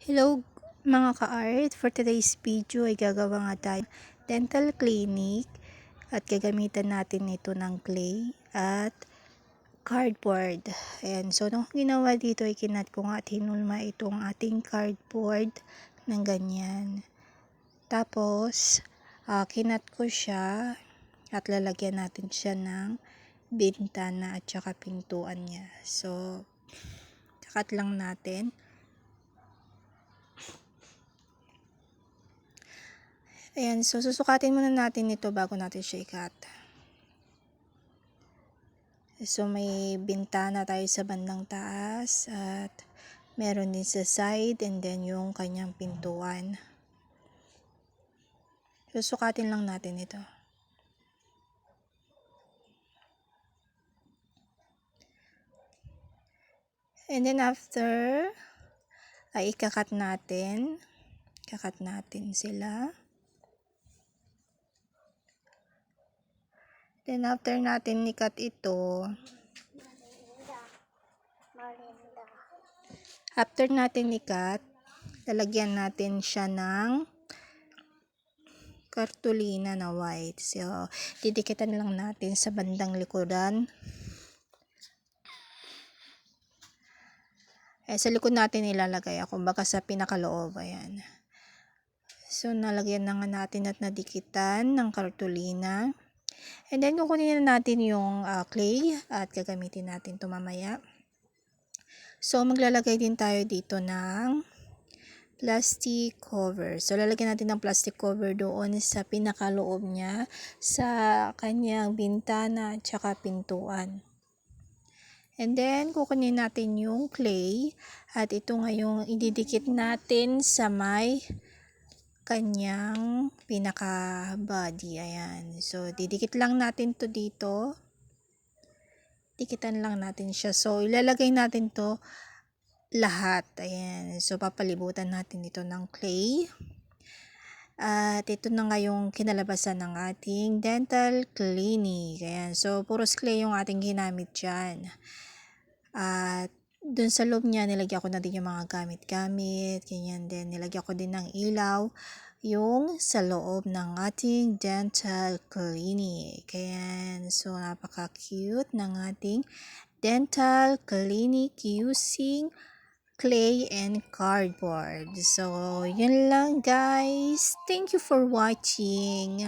Hello mga ka-art! For today's video ay gagawa nga tayo dental clinic at gagamitan natin ito ng clay at cardboard. Ayan, so nung ginawa dito ay kinat ko nga at hinulma itong ating cardboard ng ganyan. Tapos, kinat ko siya at lalagyan natin siya ng bintana at saka pintuan niya. So, kakat lang natin. Ayan, so susukatin muna natin ito bago natin siya i-cut. So may bintana tayo sa bandang taas at meron din sa side and then yung kanyang pintuan. Susukatin lang natin ito. And then after ay ikakat natin. Kakat natin sila. Then after natin i-cut ito, after natin i-cut, lalagyan natin siya ng kartolina na white. So, didikitan lang natin sa bandang likuran. Sa likod natin ilalagay ako, baka sa pinakaloob. Ayan. So, nalagyan na nga natin at nadikitan ng kartolina. And then, kukunin na natin yung clay at gagamitin natin ito mamaya. So, maglalagay din tayo dito ng plastic cover. So, lalagyan natin ng plastic cover doon sa pinakaloob niya, sa kanyang bintana at saka pintuan. And then, kukunin natin yung clay at ito ngayong ididikit natin sa may kanyang pinaka body. Ayan. So, didikit lang natin to dito. Dikitan lang natin siya. So, ilalagay natin to lahat. Ayan. So, papalibutan natin ito ng clay. At ito na nga yung kinalabasan ng ating dental clinic. Ayan. So, puros clay yung ating ginamit dyan. At dun sa loob niya, nilagyan ko na din yung mga gamit-gamit. Ganyan din. Nilagyan ko din ng ilaw yung sa loob ng ating dental clinic. Ayan. So, napaka-cute ng ating dental clinic using clay and cardboard. So, yun lang guys. Thank you for watching.